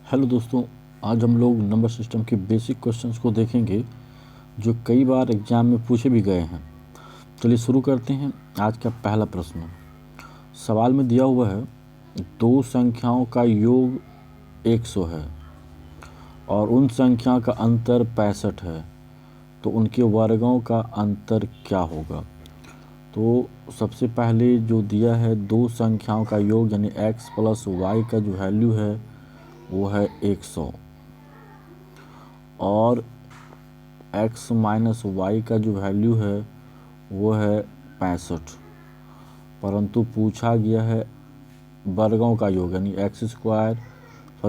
Hello दोस्तों, आज हम लोग नंबर सिस्टम के बेसिक क्वेश्चंस को देखेंगे जो कई बार एग्जाम में पूछे भी गए हैं। चलिए शुरू करते हैं। आज का पहला प्रश्न सवाल में दिया हुआ है, दो संख्याओं का योग 100 है और उन संख्या का अंतर 65 है, तो उनके वर्गों का अंतर क्या होगा। तो सबसे पहले जो दिया है, दो संख्याओं का योग यानी x प्लस वाई का जो वैल्यू है वो है 100 और x माइनस वाई का जो वैल्यू है वो है 65, परंतु पूछा गया है वर्गों का योग यानी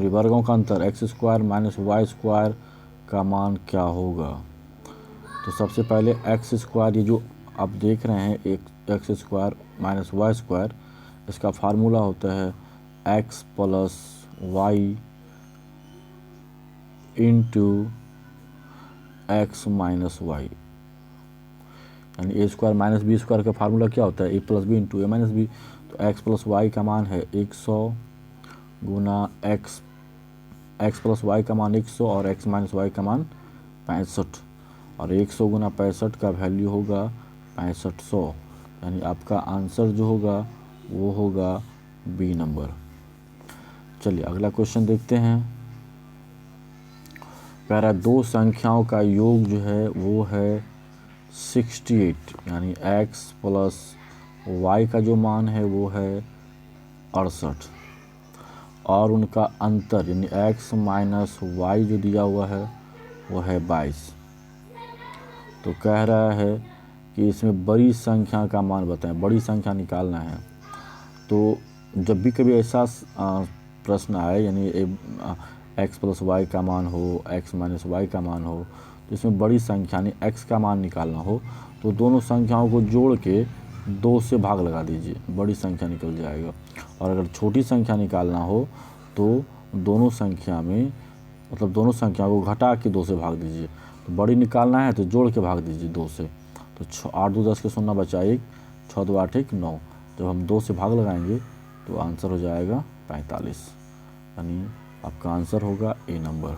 वर्गों का अंतर x² माइनस वाई स्क्वायर का मान क्या होगा। तो सबसे पहले x², ये जो आप देख रहे हैं एक x² माइनस वाई स्क्वायर, इसका फार्मूला होता है x plus Y into X minus Y, यानी A square minus B square का फार्मूला क्या होता है, A plus B into A minus B. तो एक्स प्लस वाई का मान है 100 गुना एक्स प्लस वाई का मान 100 और एक्स माइनस वाई का मान 65, और 100 गुना 65 का वैल्यू होगा 6500, यानी आपका आंसर जो होगा वो होगा बी नंबर। चलिए अगला क्वेश्चन देखते हैं। कह रहा है दो संख्याओं का योग जो है वो है 68, यानी x प्लस वाई का जो मान है वो है 68 और उनका अंतर यानी x माइनस वाई जो दिया हुआ है वो है 22। तो कह रहा है कि इसमें बड़ी संख्या का मान बताएं, बड़ी संख्या निकालना है। तो जब भी कभी ऐसा प्रश्न आए यानी x प्लस वाई का मान हो, x माइनस वाई का मान हो, तो इसमें बड़ी संख्या यानी x का मान निकालना हो तो दोनों संख्याओं को जोड़ के 2 से भाग लगा दीजिए, बड़ी संख्या निकल जाएगा। और अगर छोटी संख्या निकालना हो तो दोनों संख्या में दोनों संख्या को घटा के 2 से भाग दीजिए। तो बड़ी निकालना है तो जोड़ के भाग दीजिए 2 से। तो 8 2 10 के 0 बचा 1, 6 2 8 1 9। जब हम 2 से भाग लगाएंगे तो आंसर हो जाएगा 45, यानी आपका आंसर होगा ए नंबर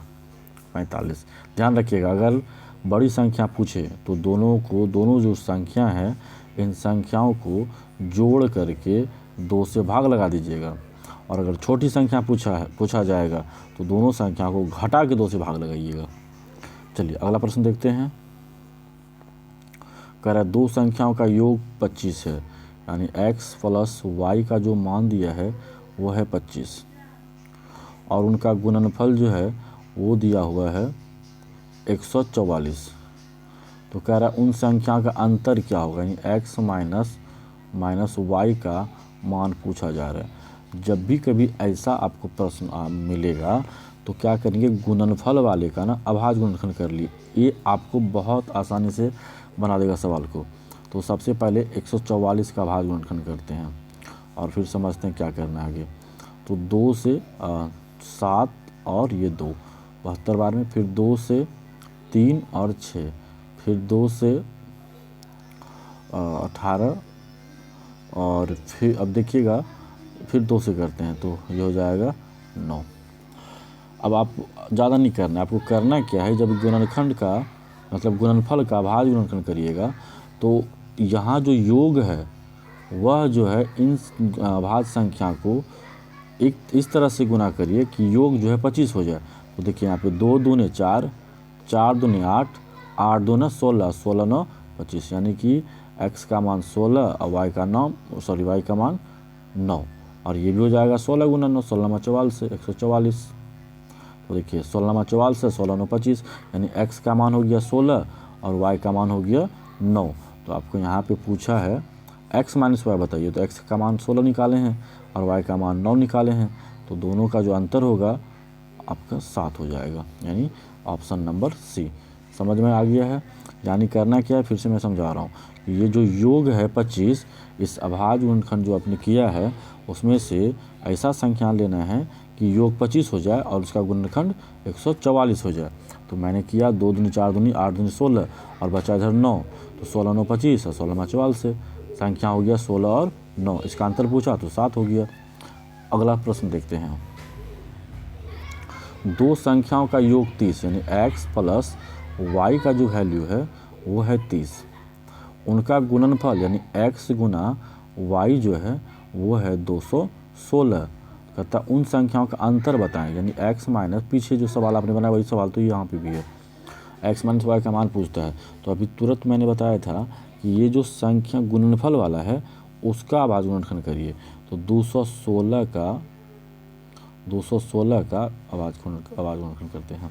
45। ध्यान रखिएगा, अगर बड़ी संख्या पूछे तो दोनों जो संख्या है इन संख्याओं को जोड़ करके 2 से भाग लगा दीजिएगा। और अगर छोटी संख्या पूछा जाएगा तो दोनों संख्या को घटा के 2 से भाग लगाइएगा। चलिए अगला प्रश्न देखते हैं। कह रहा है दो संख्याओं का योग 25 है, यानी x प्लस वाई का जो मान दिया है वो है 25 और उनका गुणनफल जो है वो दिया हुआ है 144। तो कह रहा है उन संख्या का अंतर क्या होगा, यानी x माइनस वाई का मान पूछा जा रहा है। जब भी कभी ऐसा आपको प्रश्न मिलेगा तो क्या करेंगे, गुणनफल वाले का ना अभाज्य गुणनखंड कर लिए, ये आपको बहुत आसानी से बना देगा सवाल को। तो सबसे पहले 144 का अभाज्य गुणनखंड करते हैं और फिर समझते हैं क्या करना है आगे। तो 2 से 7 और ये 2 72 बार में, फिर 2 से 3 और 6, फिर 2 से 18 और फिर अब देखिएगा फिर 2 से करते हैं तो ये हो जाएगा 9। अब आप ज़्यादा नहीं करना है, आपको करना क्या है, जब गुणनखंड का गुणनफल का अभाज्य गुणनखंड करिएगा तो यहाँ जो योग है वह जो है इन अभाज्य संख्या को एक इस तरह से गुना करिए कि योग जो है 25 हो जाए। तो देखिए यहाँ पे 2 दूने 4, 4 दूने 8, 8 दूने 16, 16 9 25, यानी कि x का मान 16 और वाई का मान 9, और ये भी हो जाएगा 16 गुना 9, 16 में 44 से 144। तो देखिए 16 में 44 से 16 9 25, यानी x का मान हो गया 16 और y का मान हो गया 9। तो आपको यहाँ पे पूछा है x माइनस वाई बताइए, तो x का मान 16 निकाले हैं और y का मान 9 निकाले हैं, तो दोनों का जो अंतर होगा आपका 7 हो जाएगा, यानी ऑप्शन नंबर सी। समझ में आ गया है। यानी करना क्या है, फिर से मैं समझा रहा हूँ, ये जो योग है 25, इस अभाज्य गुणनखंड जो आपने किया है उसमें से ऐसा संख्या लेना है कि योग 25 हो जाए और उसका गुणनखंड 144 हो जाए। तो मैंने किया 2 दूनी 4 दूनी 8 दूनी 16 और बचा इधर 9, तो 16 9 25 और 16 में 44 से संख्या हो गया 16 और 9, इसका अंतर पूछा तो 7 हो गया। अगला प्रश्न देखते हैं। दो संख्याओं का योग 30 यानी x प्लस y का जो वैल्यू है वो है 30, उनका गुणनफल यानी x गुना y जो है वो है 216। कहता उन संख्याओं का अंतर बताएं, यानी x माइनस, पीछे जो सवाल आपने बनाया वही सवाल तो यहाँ पे भी है, x माइनस वाई का मान पूछता है। तो अभी तुरंत मैंने बताया था कि ये जो संख्या गुणनफल वाला है उसका अभाज्य गुणनखंड करिए। तो 216 का अभाज्य गुणनखंड करते हैं।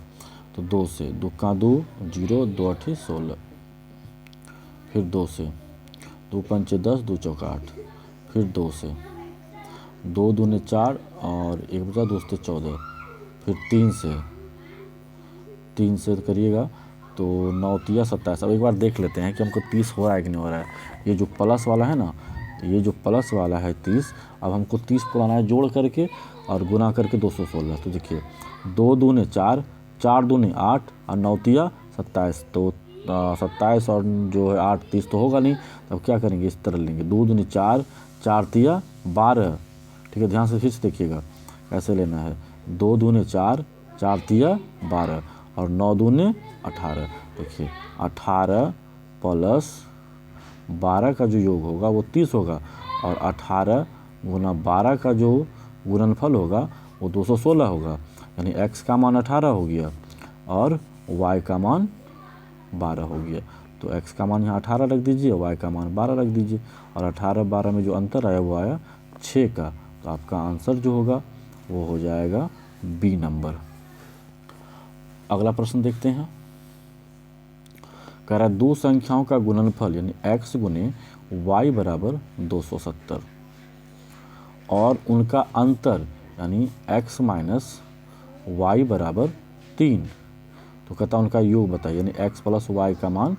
तो 2 से 2 का 2 0, 2 8 16, फिर 2 से 2 पंचे 10, 2 चौका 8, फिर 2 से 2 दूने 4 और 1 बचा 2 से 14, फिर 3 से करिएगा तो 9 तिया 27। अब एक बार देख लेते हैं कि हमको 30 हो रहा है कि नहीं हो रहा है। ये जो प्लस वाला है ना, ये जो प्लस वाला है 30, अब हमको 30 को लाना है जोड़ करके और गुना करके 216। तो देखिए 2 दूने 4, 4 दूने 8 और 9 तिया 27। तो 27 और जो है 8 30 तो होगा नहीं, तब क्या करेंगे, इस तरह लेंगे 2 दूनी 4, 4 तिया 12। ठीक है, ध्यान से फिर से देखिएगा कैसे लेना है। 2 दूने 4, 4 तिया 12 और 9 दूने 18। देखिए 18 प्लस 12 का जो योग होगा वो 30 होगा और 18 गुना 12 का जो गुणनफल होगा वो 216 होगा। यानी x का मान 18 हो गया और y का मान 12 हो गया। तो x का मान यहाँ 18 रख दीजिए, y का मान 12 रख दीजिए और 18-12 में जो अंतर आया वो आया 6 का। तो आपका आंसर जो होगा वो हो जाएगा बी नंबर। अगला प्रश्न देखते हैं। कह रहा है दो संख्याओं का गुणनफल यानी x गुने y बराबर 270 और उनका अंतर यानी x माइनस वाई बराबर 3। तो कहता उनका योग बताइए, यानी x प्लस वाई का मान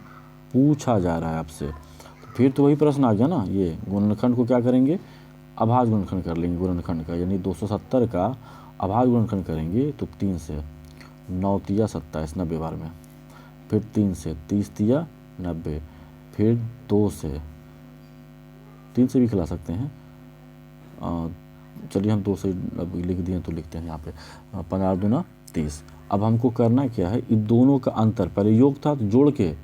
पूछा जा रहा है आपसे। तो फिर तो वही प्रश्न आ गया ना, ये गुणनखंड को क्या करेंगे, अभाज्य गुणनखंड कर लेंगे गुणनखंड का, यानी 270 का अभाज्य गुणनखंड करेंगे। तो 3 से 9 तिया 27 90 बार में, फिर 3 से 30 तिया 90, फिर 2 से 3 से भी खिला सकते हैं, चलिए हम 2 से अब लिख दिए तो लिखते हैं यहाँ पे 15 दूना 30। अब हमको करना क्या है, इन दोनों का अंतर, पहले योग था तो जोड़ के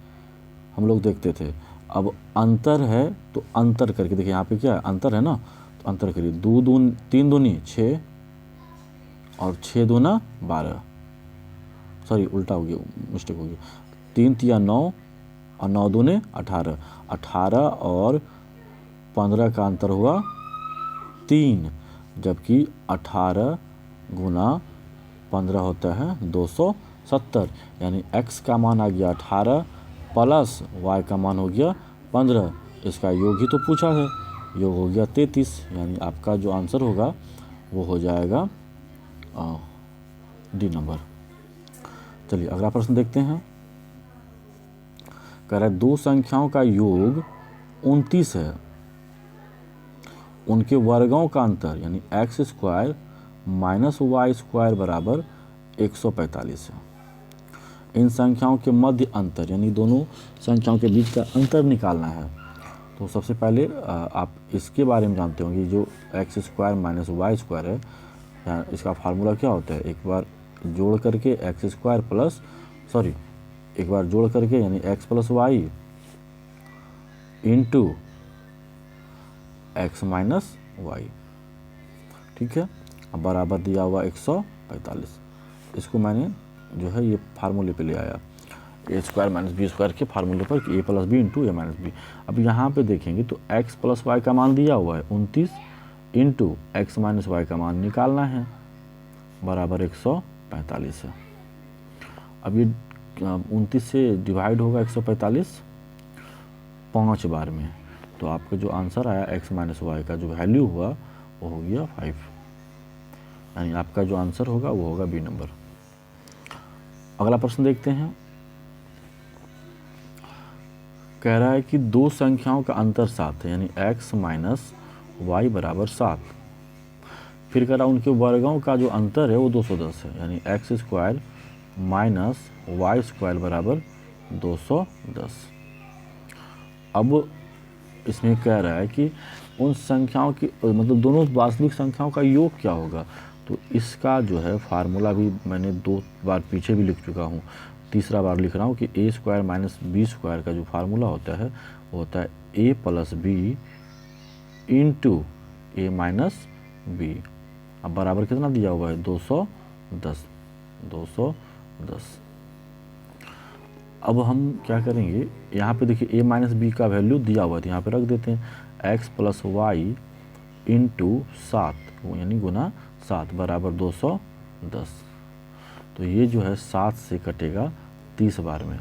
हम लोग देखते थे, अब अंतर है तो अंतर करके देखिए यहाँ पे क्या है, अंतर है ना, तो अंतर करिए। 3 दूनी 6 और 6 दूना 12, सॉरी उल्टा हो गया, मिस्टेक हो गया, 3 तिया 9 और 9 दूने 18, 18 और 15 का अंतर हुआ 3, जबकि 18 गुना 15 होता है 270। यानी x का मान आ गया 18 प्लस y का मान हो गया 15, इसका योग ही तो पूछा है, योग हो गया 33। यानी आपका जो आंसर होगा वो हो जाएगा डी नंबर। चलिए अगला प्रश्न देखते हैं। कह रहा है दो संख्याओं का योग 29 है, उनके वर्गों का अंतर यानी X square minus Y square बराबर 145 है। इन संख्याओं के मध्य अंतर यानी दोनों संख्याओं के बीच का अंतर निकालना है। तो सबसे पहले आप इसके बारे में जानते होंगे, जो X square minus Y square है, इसका फार्मूला क्या होता है, एक बार जोड़ करके एक्स स्क्वायर प्लस एक बार जोड़ करके यानी X plus Y into X minus Y, ठीक है। अब बराबर दिया हुआ 145, इसको मैंने जो है ये फार्मूले पे ले आया, ए स्क्वायर माइनस बी स्क्वायर के फार्मूले पर, ए plus B into A minus B. अब यहाँ पे देखेंगे तो एक्स प्लस वाई का मान दिया हुआ है 29 इंटू एक्स माइनस वाई का मान निकालना है, बराबर 145 है। अब ये 29 से डिवाइड होगा 145 5 बार में, तो आपका जो आंसर आया एक्स माइनस वाई का जो वैल्यू हुआ वो हो गया 5, यानी आपका जो आंसर होगा वो होगा बी नंबर। अगला प्रश्न देखते हैं। कह रहा है कि दो संख्याओं का अंतर 7 है, यानी x माइनस वाई बराबर 7। फिर कह रहा उनके वर्गों का जो अंतर है वो 210 है, यानी X square minus Y square बराबर 210। अब इसमें कह रहा है कि उन संख्याओं की मतलब दोनों वास्तविक संख्याओं का योग क्या होगा। तो इसका जो है फार्मूला भी मैंने 2 बार पीछे भी लिख चुका हूँ, तीसरा बार लिख रहा हूँ कि ए स्क्वायर माइनस बी स्क्वायर का जो फार्मूला होता है वो होता है A plus B into A minus B. अब बराबर कितना दिया हुआ है 210। 210। अब हम क्या करेंगे, यहाँ पे देखिए ए माइनस बी का वैल्यू दिया हुआ है, तो यहाँ पे रख देते हैं x प्लस वाई इंटू 7 यानी गुना 7 बराबर 210। तो ये जो है 7 से कटेगा 30 बार में।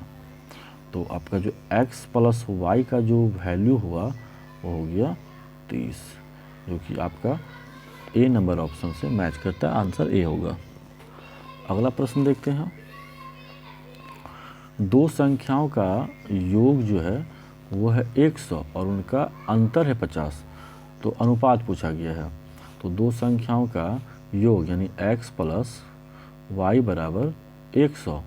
तो आपका जो x प्लस वाई का जो वैल्यू हुआ वो हो गया 30, जो कि आपका ए नंबर ऑप्शन से मैच करता है, आंसर ए होगा। अगला प्रश्न देखते हैं। दो संख्याओं का योग जो है वो है 100 और उनका अंतर है 50। तो अनुपात पूछा गया है। तो दो संख्याओं का योग यानी x प्लस वाई बराबर 100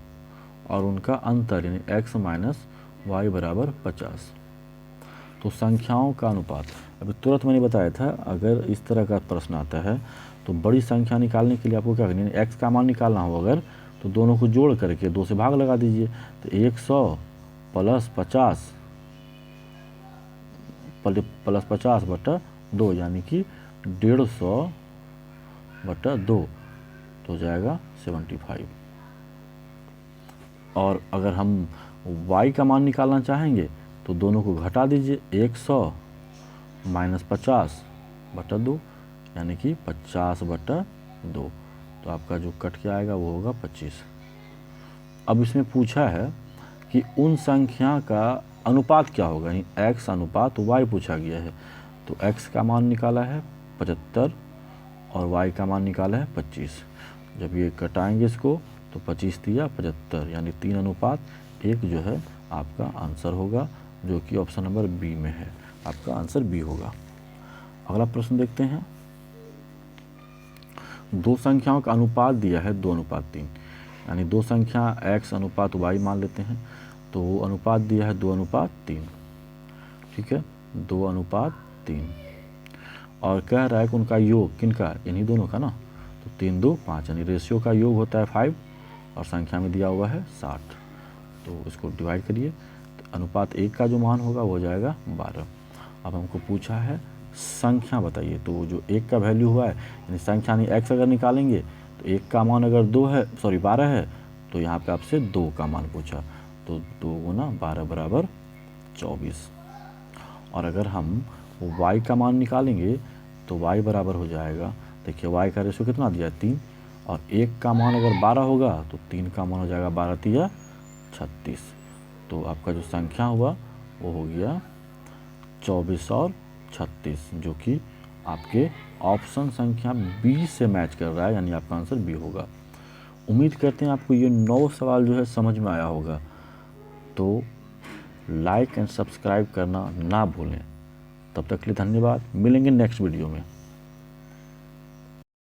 और उनका अंतर यानी x माइनस वाई बराबर 50। तो संख्याओं का अनुपात, अभी तुरंत मैंने बताया था अगर इस तरह का प्रश्न आता है तो बड़ी संख्या निकालने के लिए आपको क्या करना है, x का मान निकालना हो अगर, तो दोनों को जोड़ करके 2 से भाग लगा दीजिए। तो 100 प्लस 50 प्लस 50 बटा 2 यानी कि 150 बटा 2 तो हो जाएगा 75। और अगर हम y का मान निकालना चाहेंगे तो दोनों को घटा दीजिए, 100 माइनस 50 बटा 2 यानी कि 50 बटा 2। तो आपका जो कट के आएगा वो होगा 25। अब इसमें पूछा है कि उन संख्या का अनुपात क्या होगा, यानी x अनुपात y पूछा गया है। तो x का मान निकाला है 75 और y का मान निकाला है 25। जब ये कटाएंगे इसको तो 25 दिया 75 यानी 3 अनुपात 1 जो है आपका आंसर होगा, जो कि ऑप्शन नंबर बी में है, आपका आंसर बी होगा। अगला प्रश्न देखते हैं। दो संख्याओं का अनुपात दिया है 2:3, यानी दो संख्या x अनुपात y मान लेते हैं। तो वो अनुपात दिया है 2:3, ठीक है, 2:3 और कह रहा है कि उनका योग किनका, इन्हीं दोनों का ना। तो 3 2 5 यानी रेशियो का योग होता है 5 और संख्या में दिया हुआ है 60। तो इसको डिवाइड करिए तो अनुपात 1 का जो मान होगा वो हो जाएगा 12। अब हमको पूछा है संख्या बताइए। तो जो 1 का वैल्यू हुआ है यानी संख्या नहीं x अगर निकालेंगे तो 1 का मान अगर 12 है तो यहाँ पे आपसे 2 का मान पूछा। तो 2 गुना 12 बराबर 24। और अगर हम y का मान निकालेंगे तो y बराबर हो जाएगा, देखिए y का रेशियो कितना दिया है 3 और 1 का मान अगर 12 होगा तो 3 का मान हो जाएगा 12 3 36। तो आपका जो संख्या हुआ वो हो गया 24 और 36, जो कि आपके ऑप्शन संख्या बी से मैच कर रहा है, यानी आपका आंसर बी होगा। उम्मीद करते हैं आपको ये 9 सवाल जो है समझ में आया होगा। तो लाइक एंड सब्सक्राइब करना ना भूलें। तब तक के लिए धन्यवाद, मिलेंगे नेक्स्ट वीडियो में।